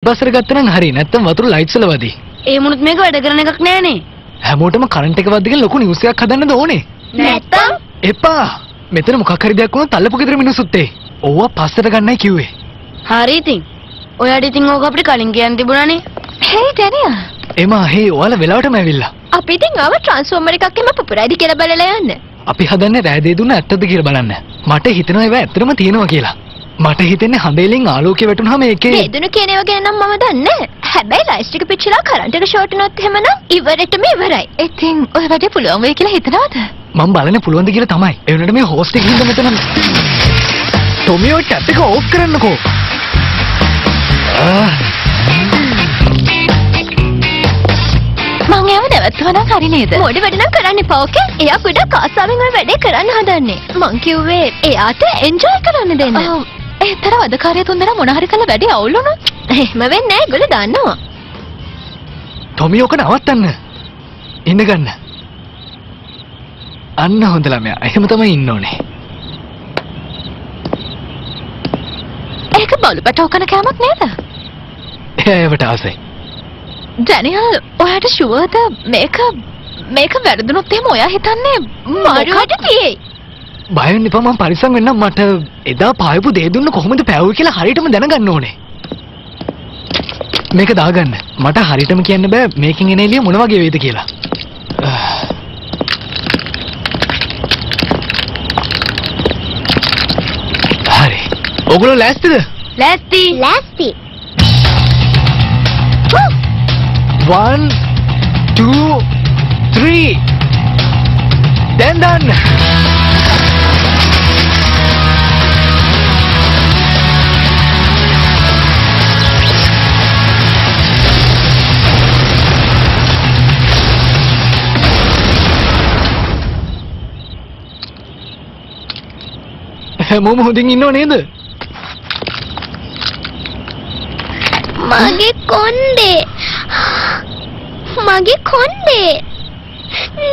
පිටිපස්සට ගත්තා නම් හරි. නැත්තම් වතුර ලයිට්ස් වල වදී. ඒ මුණුත් මේක වැඩ කරන එකක් නෑනේ. හැමෝටම කරන්ට් එක වද්දගෙන ලොකු නිවුස් එකක් හදන්නද ඕනේ. නැත්තම් එපා. මෙතන මොකක් හරි දෙයක් වුණොත් අල්ලපු ගෙදර මිනිස්සුත් ඒ. ඕවා පස්සට ගන්නයි කිව්වේ. හරි ඉතින්. ඔයාට ඉතින් ඕක අපිට කලින් කියන්න තිබුණානේ. හේ ඩැනියල්. එමා හේ ඔයාලා වෙලාවටම ඇවිල්ලා. අපි ඉතින් ආව ට්‍රාන්ස්ෆෝමර් එකක් එම පුපුරයිද කියලා බලලා යන්න. අපි හදන්නේ රෑ දේ දුන්න ඇත්තද කියලා බලන්න. මට හිතෙනවා ඒවා ඇත්තටම තියෙනවා කියලා. මට හිතෙන්නේ හඳේලින් ආලෝකය වැටුනහම ඒකේ වේදුණු කියන ඒවා ගැන නම් මම දන්නේ නැහැ. හැබැයි ලයිට් එක පිච්චිලා කරන්ට් එක ෂෝට් වුණොත් එහෙමනම් ඉවරෙටම ඉවරයි. ඉතින් ඔය වැඩේ පුළුවන් වෙයි කියලා හිතනවද? මම බලන්නේ පුළුවන්ද කියලා තමයි. ඒ වුණාට මේ හෝස්ට් එකේ ඉඳන් මෙතන ටොමියෝ ටැප් එක ඕෆ් කරන්නකෝ. මං ඒව නැවතුවා නම් හරි නේද? මොඩි වැඩ නම් කරන්න එපා ඕකේ. එයා ගොඩක් ආසාවෙන් ඔය වැඩේ කරන්න හදන්නේ. මං කිව්වේ එයාට එන්ජොයි කරන්න දෙන්න. ඔව්. ඒතර වදකාරය තුන්දෙනා මොන හරි කළා වැඩේ අවුල් වුණොත් එහෙම වෙන්නේ නැහැ. ඒගොල්ලෝ දන්නවා. ටොමියෝක නවත්තන්න. ඉන්න ගන්න. අන්න හොඳ ළමයා. එහෙම තමයි ඉන්න ඕනේ. ඒක බලුපැටව කන කෑමක් නේද? ඒවට ආසයි. ඩැනියල් ඔයාට ෂුවර්ද මේක වැරදුනොත් එහෙම ඔයා හිතන්නේ මාරුවට පියේ. බය වෙන්න එපා මම පරිස්සම් වෙන්නම්. මට එදා පායපු දේ දුන්න කොහොමද පෑවුවේ කියලා හරියටම දැනගන්න ඕනේ. මේක දාගන්න. මට හරියටම කියන්න බෑ මේකෙන් එන එළිය මොන වගේ වේද කියලා. හරි. ඔගොල්ලෝ ලෑස්තිද? ලෑස්ති. ලෑස්ති. 1 2 3 දැන් දාන්න. හැමෝම හොඳින් ඉන්නව නේද? මගේ කොණ්ඩේ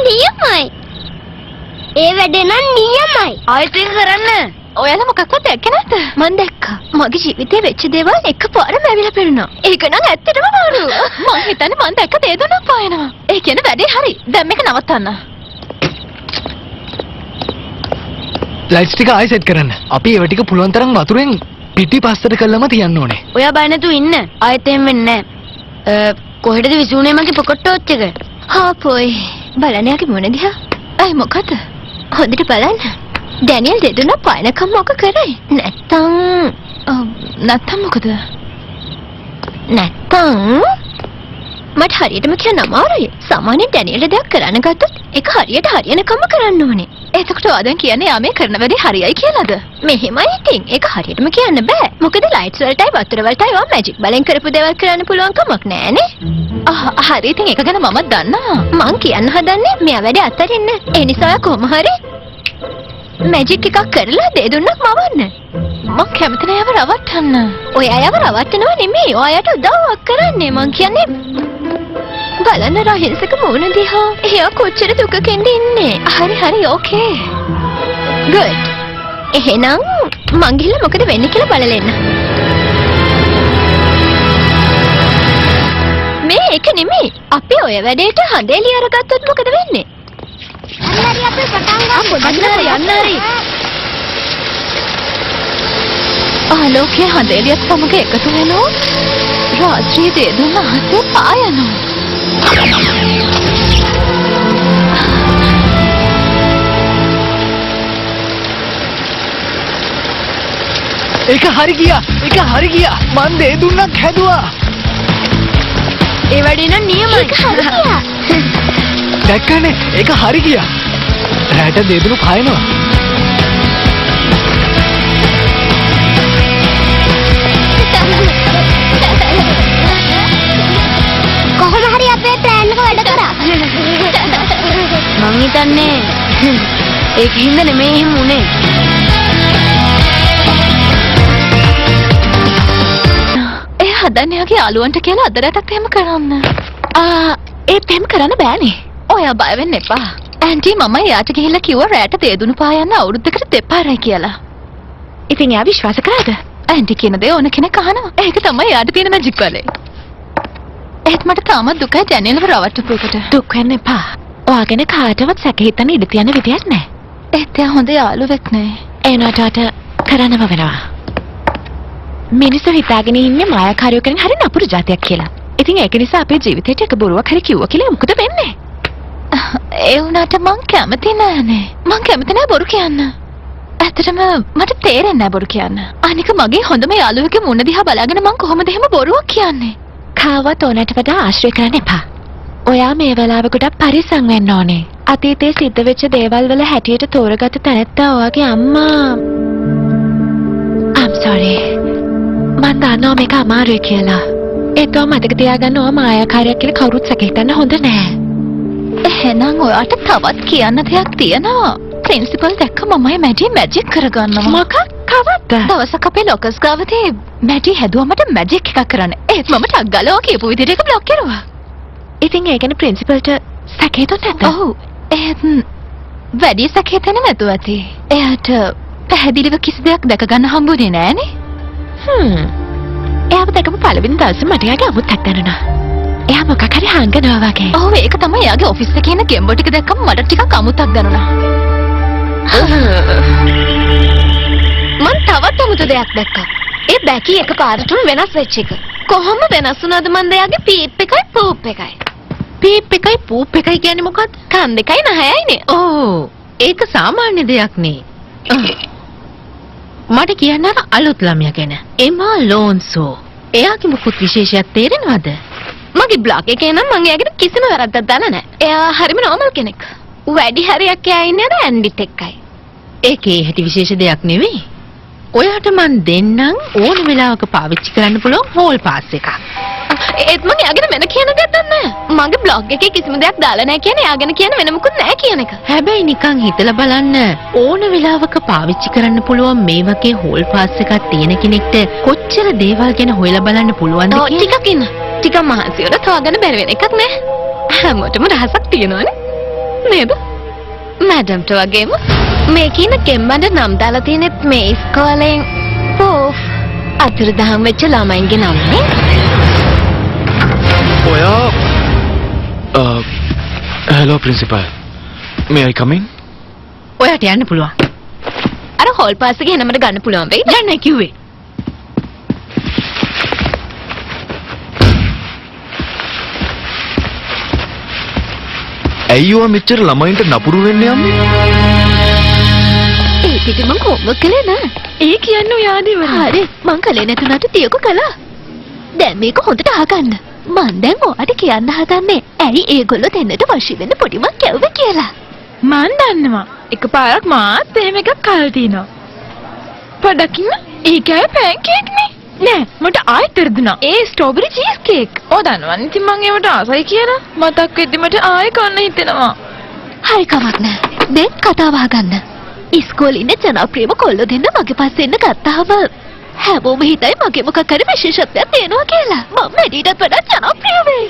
නියමයි. ඒ වැඩේ නම් නියමයි. ආයෙත් ඒක කරන්න. ඔයාලා මොකක්වත් දැක්කේ නැද්ද? මං දැක්කා. මගේ ජීවිතේ වෙච්ච දේවල් එකපාරම ඇවිල්ලා පෙනුණා. ඒක නම් ඇත්තටම මාරු. මං හිතන්නේ මං දැක්ක දේ දුන්නක් පායනවා. ඒ කියන්නේ වැඩේ හරි. දැන් මේක නවත්තන්න. ලයිට්ස් ටික ආයෙ සෙට් කරන්න. අපි ඒව ටික පුළුවන් තරම් වතුරෙන් පිටිපස්සට කළම තියන්න ඕනේ. ඔයා බය නැතුව ඉන්න. ආයෙත් එහෙම වෙන්නේ නැහැ. කොහෙටද විසුනේ මගේ පොකට් ටෝච් එක? හා පොයි. බලන්න යාගේ මොන දිහා? අය මොකද? හොඳට බලන්න. ඩැනියල් දෙදුන පායනකම් මොක කරයි? නැත්තම් මොකද? නැත්තම් මට හරියටම කියන්න අමාරුයි. සාමාන්‍යයෙන් ඩැනියල් දෙයක් කරන්න ගත්තොත් ඒක හරියට හරියනකම කරන්න ඕනේ. එතකොට ආදන් කියන්නේ යා මේ කරන වැඩේ හරියයි කියලාද? මෙහෙමයි ඉතින්. ඒක හරියටම කියන්න බෑ. මොකද ලයිට්ස් වලටයි වතුර වලටයි වා මැජික් බලෙන් කරපු දේවල් කරන්න පුළුවන් කමක් නෑනේ. හරි ඉතින් ඒක ගැන මමත් දන්නවා. මං කියන්න හදන්නේ මෙයා වැඩේ අතරින්න. ඒ නිසා ඔයා කොහොම හරි මැජික් එකක් කරලා දේ දුන්නක් මවන්න. මං කැමති නෑ යව රවට්ටන්න. ඔය අයව රවට්ටනව නෙමෙයි. ඔයාට උදව්වක් කරන්නේ. මං කියන්නේ බලන්න රහිල්සක මූණ දිහා. එයා කොච්චර දුකකින්ද ඉන්නේ. හරි ඕකේ. good. එහෙනම් මං ගිහලා මොකද වෙන්නේ කියලා බලලා එන්න. මේ ඒක නෙමෙයි. අපි ඔය වැඩේට හඳේලිය අරගත්තොත් මොකද වෙන්නේ? අන්නරි අපි පටන් ගමු. අන්නරි. ආලෝකයේ හඳේලියත් සමග එකතු වෙනොත් රාත්‍රියේ දේ දුන්න අහසේ පායනවා. ඒක හරි ගියා. මන් දේ දුන්නක් හැදුවා. ඒ වැඩේ නම් නියමයි. දැක්කනේ ඒක හරි ගියා. රැට දේ දුන්නු පායනවා. කොහොම හරි අපේ ප්ලෑන් එක වැඩ කරා. මං හිතන්නේ ඒකින්ද නෙමෙයි එහෙම උනේ. හදන්නේ යාගේ යාළුවන්ට කියලා අද රැටක් එහෙම කරන්න. ඒත් එහෙම කරන්න බෑනේ. ඔයා බය වෙන්න එපා. ඇන්ටි මම එයාට ගිහිල්ලා කිව්වා රැට තේදුණු පායන්න අවුරුද්දකට දෙපාරයි කියලා. ඉතින් එයා විශ්වාස කරාද? ඇන්ටි කියන දේ ඕන කෙනෙක් අහනවා. ඒක තමයි යාට තියෙන මැජික් වලේ. ඒත් මට තාමත් දුකයි ඩැනියල්ව රවට්ටපු එකට. දුක් වෙන්න එපා. ඔයාගෙන කාටවත් සැක හිතන්න ඉඩ තියන විදියක් නැහැ. ඒත් එයා හොඳ යාළුවෙක් නේ. ඒනටට කරන්නම වෙනවා. මිනිස්සු හිතාගෙන ඉන්නේ මායාකාරියෝ කෙනෙක් හරි නපුරු જાතියක් කියලා. ඉතින් ඒක නිසා අපේ ජීවිතේට එක බොරුවක් හරි කිව්වා කියලා මොකද වෙන්නේ? ඒ වුණාට මං කැමති නෑනේ. මං කැමති නෑ බොරු කියන්න. ඇත්තටම මට තේරෙන්නේ නෑ බොරු කියන්න. අනික මගේ හොඳම යාළුවෙකුගේ මුණ දිහා බලාගෙන මං කොහොමද එහෙම බොරුවක් කියන්නේ? කාවත් ඕනට වඩා ආශ්‍රය කරන්න එපා. ඔයා මේ වෙලාවකට පරිස්සම් වෙන්න ඕනේ. අතීතයේ සිද්ධ වෙච්ච දේවල් වල හැටියට තෝරගත්ත තැනැත්තා ඔයාගේ අම්මා. I'm sorry. මං දන්නවා මේක අමාරුයි කියලා. ඒකව මතක තියාගන්න ඕවා මායාකාරියක් කියලා කවුරුත් සැක හිතන්න හොඳ නෑ. එහෙනම් ඔයාට තවත් කියන්න දෙයක් තියෙනවා. ප්‍රින්සිපල් දැක්ක මමයි මැඩි මැජික් කරගන්නවා. මොකක්? කවද්ද? දවසක් අපේ ලොකස් ගාවදී මැඩි හැදුවා මට මැජික් එකක් කරන්න. ඒත් මම ටක් ගාලා කියපු විදිහට ඒක බ්ලොක් කරුවා. ඉතින් ඒ කියන්නේ ප්‍රින්සිපල්ට සැකේ දුන්නත් නැද්ද? ඔව්. ඒත් වැඩි සැකේ තැන නැතුව ඇති. එයාට පැහැදිලිව කිසි දෙයක් දැක ගන්න හම්බුනේ නෑනේ. එයාව දැකපු පළවෙනි දවසේ මට එයාගේ අමුත්තක් දැනුණා. එයා මොකක් හරි හංගනවා වගේ. ඔව් ඒක තමයි එයාගේ ඔෆිස් එකේ ඉන්න ගෙම්බෝ ටික දැක්කම මට ටිකක් අමුත්තක් දැනුණා. මං තවත් අමුතු දෙයක් දැක්කා. ඒ බැකි එකපාරටම වෙනස් වෙච්ච එක. කොහොම වෙනස් වුණාද මන්ද එයාගේ පීප් එකයි පූප් එකයි. පීප් එකයි පූප් එකයි කියන්නේ මොකක්ද? කන් දෙකයි නහයයිනේ. ඕ ඒක සාමාන්‍ය දෙයක් නේ. මට කියන්න අර අලුත් ළමයා ගැන. එමා ලෝන්සෝ. එයාගේ මොකුත් විශේෂයක් තේරෙනවද? මගේ බ්ලොග් එකේ නම් මම එයාගේ කිසිම වැරද්දක් දාලා නැහැ. එයා හරිම නෝමල් කෙනෙක්. වැඩි හරියක් එයා ඉන්නේ අර ඇන්ඩිත් එක්කයි. ඒකේ හැටි විශේෂ දෙයක් නෙවෙයි. ඔයාට මන් දෙන්නම් ඕන වෙලාවක පාවිච්චි කරන්න පුළුවන් හෝල් පාස් එකක්. ඒත් මම එයාගෙන වෙන කියන දෙයක් දන්නේ නැහැ. මගේ බ්ලොග් එකේ කිසිම දෙයක් දාලා නැහැ කියන්නේ එයාගෙන කියන වෙන මොකුත් නැහැ කියන එක. හැබැයි නිකන් හිතලා බලන්න ඕන වෙලාවක පාවිච්චි කරන්න පුළුවන් මේ වගේ හෝල් පාස් එකක් තියෙන කෙනෙක්ට කොච්චර දේවල් ගැන හොයලා බලන්න පුළුවන්ද කියලා. ටිකක් ඉන්න. ටිකක් මහන්සි වෙලා තවගන්න බැරි වෙන එකක් නෑ. හැමෝටම රහසක් තියෙනවනේ. නේද? මැඩම්ට වගේම මේකින ගෙම්බන්ඩ නම් දාලා තියෙනෙත් මේ ඉස්කෝලෙන් පෝෆ් අතුරුදහන් වෙච්ච ළමයින්ගේ නම් නේ. ඔයා hello principal. May I come in? ඔයාට යන්න පුළුවන්. අර හෝල් පාස් එකේ එනමඩ ගන්න පුළුවන් වෙයි. යන්න කිව්වේ. ඇයි ඔයා මෙච්චර ළමයින්ට නපුරු වෙන්නේ යන්නේ? ඒක ඉතින් මං කොහොම කළේ නෑ. ඒ කියන්නේ ඔයාද ඉවරයි. හරි මං කලේ නැතුණාට තියක කළා. දැන් මේක හොඳට අහගන්න. මං දැන් ඔයාට කියන්න හදන්නේ ඇයි ඒගොල්ලෝ දෙන්නට වශී වෙන්න පොඩිමක් කැවුවේ කියලා. මං දන්නවා. එකපාරක් මාත් එහෙම එකක් කල් තිනවා. පොඩ්ඩක් ඉන්න. ඒකයි පැන්කේක් නේ. නෑ මට ආයෙත් තෙරදුනා. ඒ ස්ට්‍රෝබෙරි චීස් කේක්. ඔය දන්නවනේ ඉතින් මං ඒවට ආසයි කියලා. මතක් වෙද්දි මට ආයෙ කන්න හිතෙනවා. හරි කමක් නෑ. දැන් කතාව අහගන්න. ඉස්කෝලේ ඉන්න ජනප්‍රියම කොල්ලෝ දෙන්න මගේ පස්සේ එන්න ගත්තාම හැමෝම හිතයි මගේ මොකක් හරි විශේෂත්වයක් තියෙනවා කියලා. මම වැඩිටත් වඩා ජනප්‍රිය වෙයි.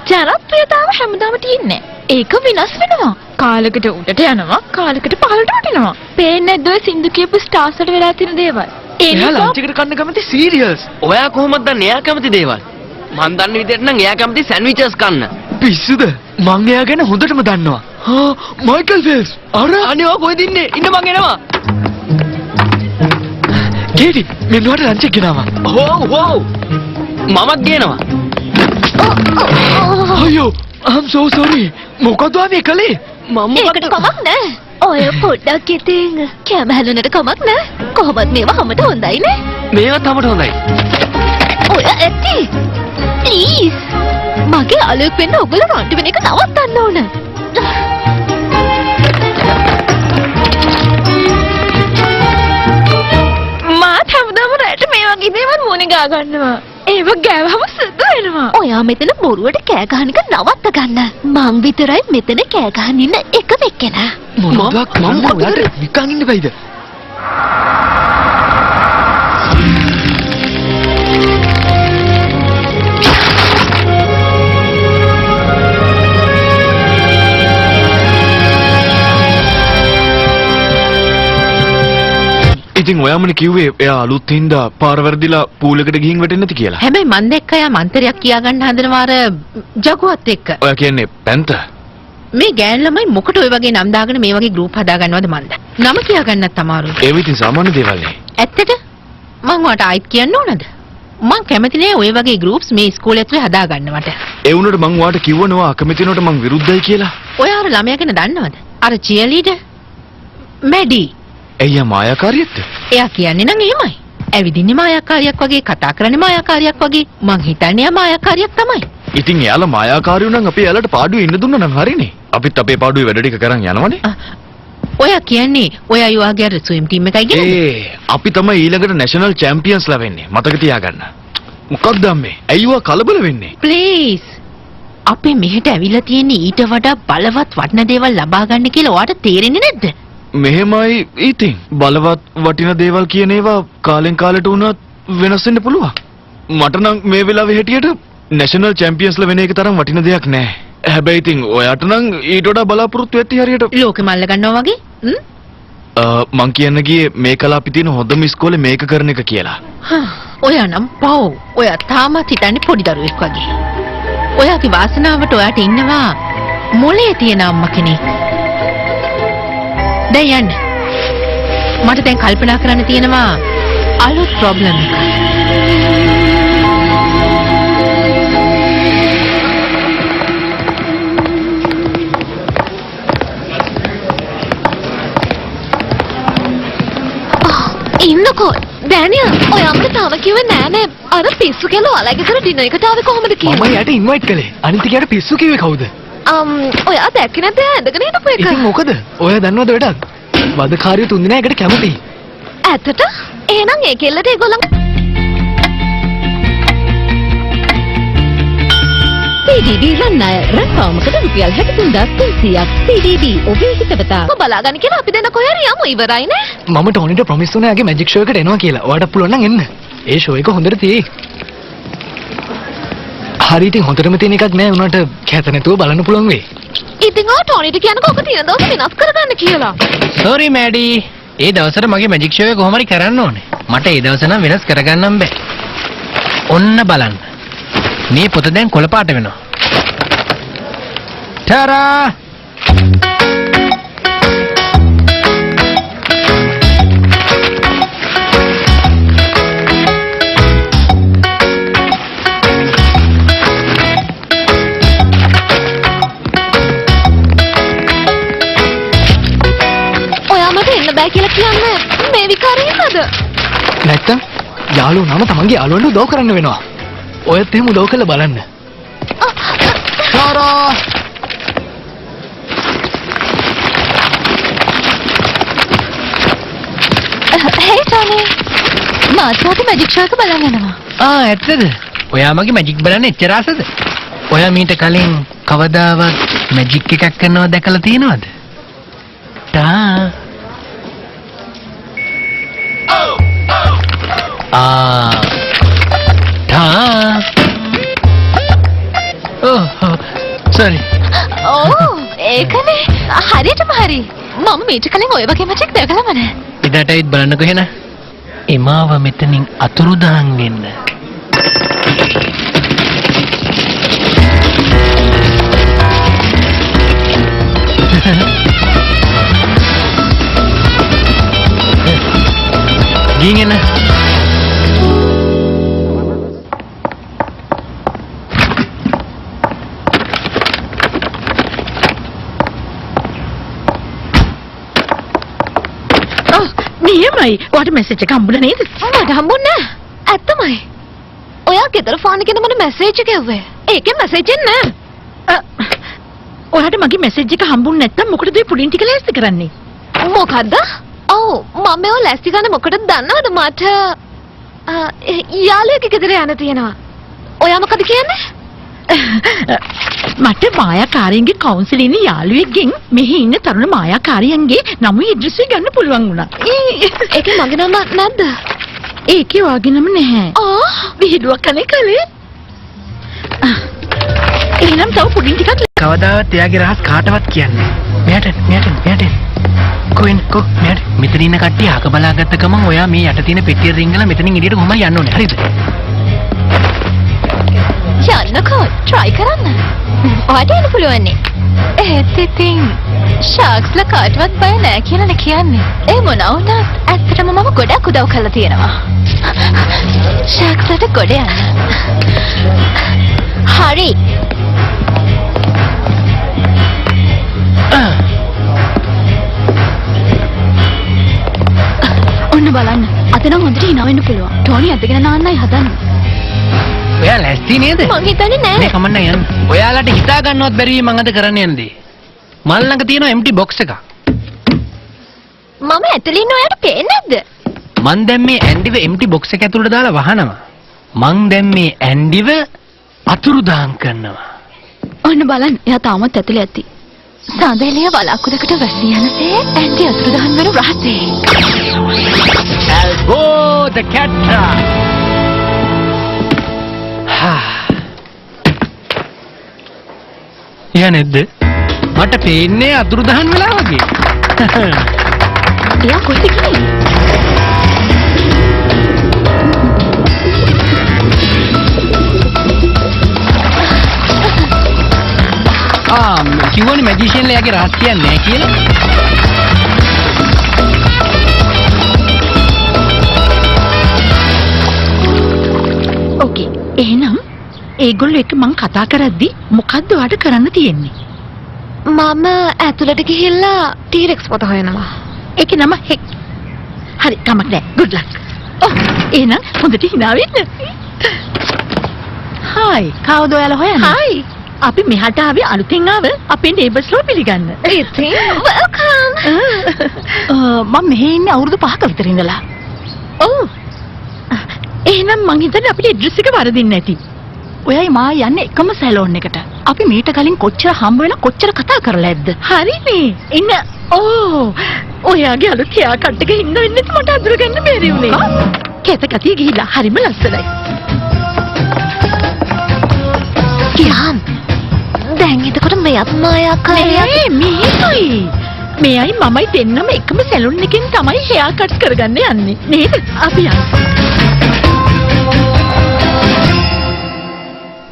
ජනප්‍රියතාව හැමදාම තියෙන්නේ. ඒක විනාශ වෙනවා. කාලයකට උඩට යනවා, කාලයකට පහළට වටිනවා. පේන්නේ නැද්ද ඔය සින්දු කියපු ස්ටාර්ස් වලට වෙලා තියෙන දේවල්? එයා ලන්ච් එකට කන්න කැමති සීරියල්ස්. ඔයා කොහොමද දන්නේ එයා කැමති දේවල්? මං දන්න විදිහට නම් එයා කැමති සෑන්ඩ්විචස් කන්න. පිස්සුද? මං එයා ගැන හොඳටම දන්නවා. හා මයිකල් ෆෙල්ස්. අර අනේ ඔය කොහෙද ඉන්නේ? ඉන්න මං එනවා. කේටි මෙන්න වට ලන්ච් එක ගෙනාවා. හෝ මමත් ගේනවා. අයියෝ I'm so sorry. මොකද මේ කලේ? මම ඒකට කමක් නෑ. ඔය පොඩ්ඩක් ඉතින් කැම හැලුනට කමක් නෑ. කොහොමද මේවා හැමට හොඳයි නේ? මේවත් අපට හොඳයි. ඔය ඇටි ප්ලීස් මගේ අලුත් වෙන්න ඔයගොල්ලෝ රණ්ඩු වෙන එක නවත්තන්න ඕන. මාත් හැමදාම රැට මේ වගේ දේවල් මොනේ ගා ගන්නවා. ඒව ගෑවම සුදු වෙනවා. ඔයා මෙතන බොරුවට කෑ ගහන එක නවත්ත ගන්න. මං විතරයි මෙතන කෑ ගහන් ඉන්න එක වෙක්කෙනා. මොනවක් මම ඔයාලට නිකන් ඉන්න බැයිද? ඉතින් ඔයාමනේ කිව්වේ එයා අලුත් හින්දා පාර වැරදිලා පූල් එකට ගිහින් වැටෙන්නේ නැති කියලා. හැබැයි මන් දැක්ක යා මන්තරයක් කියා ගන්න හදනවා අර ජගුවත් එක්ක. ඔයා කියන්නේ පැන්ත? මේ ගෑන් ළමයි මොකට ඔය වගේ නම් දාගෙන මේ වගේ ගෲප් හදා ගන්නවද මන්ද? නම කියා ගන්නත් අමාරුයි. ඒ විදිහ සාමාන්‍ය දේවල් නේ. ඇත්තට මං ඔයාට ආයිත් කියන්න ඕනද? මං කැමති නෑ ඔය වගේ ගෲප්ස් මේ ඉස්කෝලේ ඇතුලේ හදා ගන්නවට. ඒ වුණාට මං ඔයාට කිව්වනවා අකමැති වෙනකොට මං විරුද්ධයි කියලා. ඔයා අර ළමයා ගැන දන්නවද? අර චියර්ලීඩර් මැඩි. එයා මායාකාරියෙක්ද? එයා කියන්නේ නම් එහෙමයි. ඇවිදින්නේ මායාකාරියක් වගේ, කතා කරන්නේ මායාකාරියක් වගේ. මං හිතන්නේ එයා මායාකාරියක් තමයි. ඉතින් එයාලා මායාකාරියෝ නම් අපි එයාලට පාඩුවේ ඉන්න දුන්නා නම් හරිනේ. අපිත් අපේ පාඩුවේ වැඩ ටික කරන් යනවනේ. ඔයා කියන්නේ ඔයා යුවාගේ අර ස්විම් ටීම් එකයි කියන්නේ? අපි තමයි ඊළඟට නැෂනල් චැම්පියන්ස්ලා වෙන්නේ. මතක තියාගන්න. මොකක්ද අම්මේ? ඇයිවා කලබල වෙන්නේ? ප්ලීස්. අපි මෙහෙට ඇවිල්ලා තියෙන්නේ ඊට වඩා බලවත් වටින දේවල් ලබා ගන්න කියලා ඔයාට තේරෙන්නේ නැද්ද? මෙහෙමයි ඉතින් බලවත් වටින දේවල් කියන ඒවා කාලෙන් කාලට වුණත් වෙනස් වෙන්න පුළුවන්. මට නම් මේ වෙලාවේ හැටියට නැෂනල් චැම්පියන්ස්ලා වෙන එක තරම් වටින දෙයක් නෑ. හැබැයි ඉතින් ඔයාට නම් ඊට වඩා බලාපොරොත්තු වෙtti හරියට ලෝකෙ මල්ල ගන්නවා වගේ? මං කියන්න ගියේ මේ කලා අපි තියෙන හොඳම ඉස්කෝලේ මේක කරන එක කියලා. ඔයා නම් පව්. ඔයා තාමත් හිතන්නේ පොඩි දරුවෙක් වගේ. ඔයාගේ වාසනාවට ඔයාට ඉන්නවා මොලේ තියෙන අම්මා කෙනෙක්. දැන් යන්න. මට දැන් කල්පනා කරන්න තියෙනවා අලුත් ප්‍රොබ්ලම් එකක්. ඉන්නකෝ ඩෑනියල් ඔය අපිට තාම කිව්වේ නෑනේ අර පිස්සු කියලා ඔයාලගේ ගෙදර ඩිනර් එකට ආවේ කොහොමද මම කියලා. යාට ඉන්වයිට් කළේ. අනිත් කියට පිස්සු කිව්වේ කවුද? ඔයා දැක්කේ නැද්ද එයා ඇඳගෙන හිටපු එක? ඉතින් මොකද? ඔයා දන්නවද වැඩක්? වදකාරියෝ තුන් දෙනා එකට කැමතියි. ඇත්තට? එහෙනම් ඒ කෙල්ලට ඒගොල්ලන් CDD රන්නය රන්පාමකට රුපියල් 63300ක් CDD ඔබේ හිතවතා ඔබ බලාගන්න කියලා අපි දෙන්න කොහේ හරි යමු ඉවරයිනේ. මම ටෝනිට ප්‍රොමිස් වුණා යාගේ මැජික් ෂෝ එකට එනවා කියලා. ඔයාට පුළුවන් නම් එන්න. ඒ ෂෝ එක හොඳට තියෙයි. හරි ඉතින් හොඳටම තියෙන එකක් නෑ උනාට කැත නැතුව බලන්න පුළුවන් වෙයි. ඉතින් ඔය ටෝනිට කියනකෝ ඔක තියෙන දවස් වෙනස් කරගන්න කියලා. සෝරි මැඩි. ඒ දවසට මගේ මැජික් ෂෝ එක කොහොම හරි කරන්න ඕනේ. මට ඒ දවස නම් වෙනස් කරගන්නම් බෑ. ඔන්න බලන්න. මේ පොත දැන් කොළ පාට වෙනවා. ටරා! ඔයා මට එන්න බෑ කියලා කියන්නේ මේ විකාරේ නේද? නැත්තම් යාළුවෝ නම තමන්ගේ යාළුවන්ට උදව් කරන්න වෙනවා. ඔයත් එහෙම උදව් කරලා බලන්න. ටාරා! හේ ටෝනි මාත්වාගේ මැජික් ෂෝ එක බලන්න යනවා. ඇත්තද? ඔයා මගේ මැජික් බලන්න එච්චර ආසද? ඔයා මීට කලින් කවදාවත් මැජික් එකක් කරනව දැකලා තියෙනවද? ටා sorry. ඕ ඒකනේ හරියටම හරි. මම මීට කලින් ඔය වගේ මැජික් දැකලාම නැහැ. ඉදට ඇවිත් බලන්නකෝ එහෙනම්. එමාව මෙතනින් අතුරුදහන් වෙන්න. ගිහින් එන්න. නියමයි. ඔයාට මෙසේජ් එක හම්බුනේ නේද? මට හම්බුන්නේ නෑ. ඇත්තමයි. ඔයා ගෙදර ෆෝන් එකෙන් මට මැසේජ් එක යවුවේ. ඒකේ මැසේජ් එක නෑ. ඔයාට මගේ මැසේජ් එක හම්බුනේ නැත්තම් මොකටද මේ පුඩින් ටික ලෑස්ති කරන්නේ? මොකද්ද? ඔව් මම මේව ලෑස්ති ගන්න මොකටද දන්නවද මට යාළුවෙක් ගෙදර යන්න තියෙනවා. ඔයා මොකද කියන්නේ? මට මායාකාරියන්ගේ කවුන්සිල් ඉන්න යාළුවෙක්ගෙන් මෙහි ඉන්න තරුණ මායාකාරියන්ගේ නම ඇඩ්‍රස් එක ගන්න පුළුවන් වුණා. ඒකේ මගේ නම නැද්ද? ඒකේ වාගේ නම නැහැ. විහිළුවක් කනේ කලේ. එහෙනම් තව පුඩින් ටිකක් කවදාවත් එයාගේ රහස් කාටවත් කියන්නේ. මෙයාට කොහෙන් කො මෙයාට මෙතන ඉන්න කට්ටිය අක බලාගත්ත ගමන් ඔයා මේ යට තියෙන පෙට්ටිය රිංගලා මෙතනින් එළියට කොහමද යන්න ඕනේ හරිද? යන්නකෝ try කරන්න. ඔයාට එන්න පුළුවන් නේ. ඒත් ඉතින් ෂාක්ස්ලා කාටවත් බය නැහැ කියලානේ කියන්නේ. ඒ මොන වුණත් ඇත්තටම මම ගොඩක් උදව් කරලා තියෙනවා. ෂාක්ස්ලාට ගොඩ යන්න. හරි. ඔන්න බලන්න. අද නම් හොඳට hina වෙන්න පුළුවන්. ටෝනි අදගෙන නාන්නයි හදන්නේ. ඔයා ලැස්ති නේද? මං හිතන්නේ නෑ. මේ කමන්න යන්න. ඔයාලට හිතා ගන්නවත් බැරි මං අද කරන්න යන දේ. මල් ළඟ තියෙන empty box එක. මම ඇතුළේ ඉන්න ඔයාට පේන්නේ නැද්ද? මං දැන් මේ ඇන්ඩිව empty box එක ඇතුළට දාලා වහනවා. මං දැන් මේ ඇන්ඩිව අතුරුදාන් කරනවා. ඔන්න බලන්න. එයා තාමත් ඇතුළේ ඇති. සඳලිය වලාකුළකට වැසී යනසේ ඇන්ටි අතුරුදහන් වෙන රහසේ. Elbow the cat trap. යන්නේද? මට පේන්නේ අතුරුදහන් වෙලා වගේ. එයා කොහෙද ගියේ? කිව්වනේ මැජිෂියන්ලා යාගේ රහස්‍යයක් නැහැ කියලා. ඕකේ. එහෙනම් ඒගොල්ලෝ එක්ක මං කතා කරද්දි මොකද්ද ඔයාලට කරන්න තියෙන්නේ? මම ඇතුළට ගිහිල්ලා ටීරෙක්ස් පොත හොයනවා. ඒකේ නම හෙක්. හරි, කමක් නැහැ. good luck. ඔව්. එහෙනම් හොඳට hina වෙන්න. හායි, කවුද ඔයාලා හොයන්නේ? හායි. අපි මෙහාට ආවේ අලුතෙන් ආව අපේ නේබර්ස්ලා පිළිගන්න. ඉතින් වෙල්කම්. මම මෙහෙ ඉන්නේ අවුරුදු 5ක විතර ඉඳලා. ඔව්. එහෙනම් මං හිතන්නේ අපිට ඇඩ්‍රස් එක වරදින්න ඇති. ඔයයි මා යන්නේ එකම සැලෝන් එකට. අපි මීට කලින් කොච්චර හම්බ වෙලා කොච්චර කතා කරලා ඇද්ද? හරිනේ. ඉන්න. ඕ. ඔයාගේ අලුත් හෙයා කට් එක හින්න වෙන්නේ මට අඳුරගන්න බැරි වුණේ. කැත කතිය ගිහිලා හරිම ලස්සනයි. කියාම්. දැන් එතකොට මෙයත් මායා කරේ. මේයි. මෙයයි මමයි දෙන්නම එකම සැලෝන් එකෙන් තමයි හෙයා කට්ස් කරගන්න යන්නේ. නේද? අපි යන්න.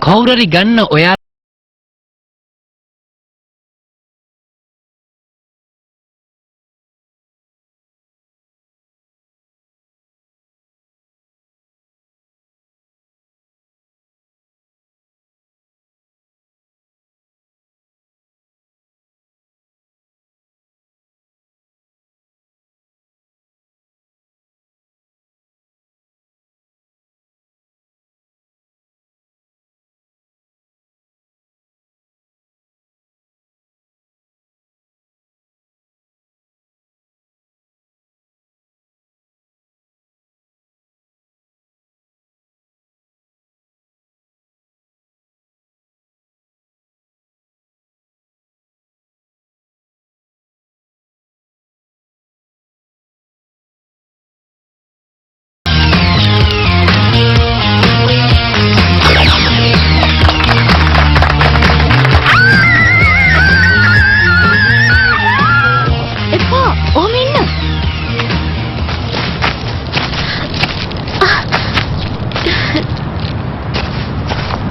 කවුරුරි ගන්න ඔයා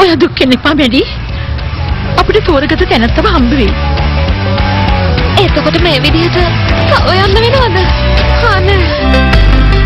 ඔයා දුක් වෙන්න එපා මැඩි. අපිට තෝරගත තැනක් තව හම්බ වෙයි. එතකොට මේ විදිහට තව යන්න වෙනවද? අනේ.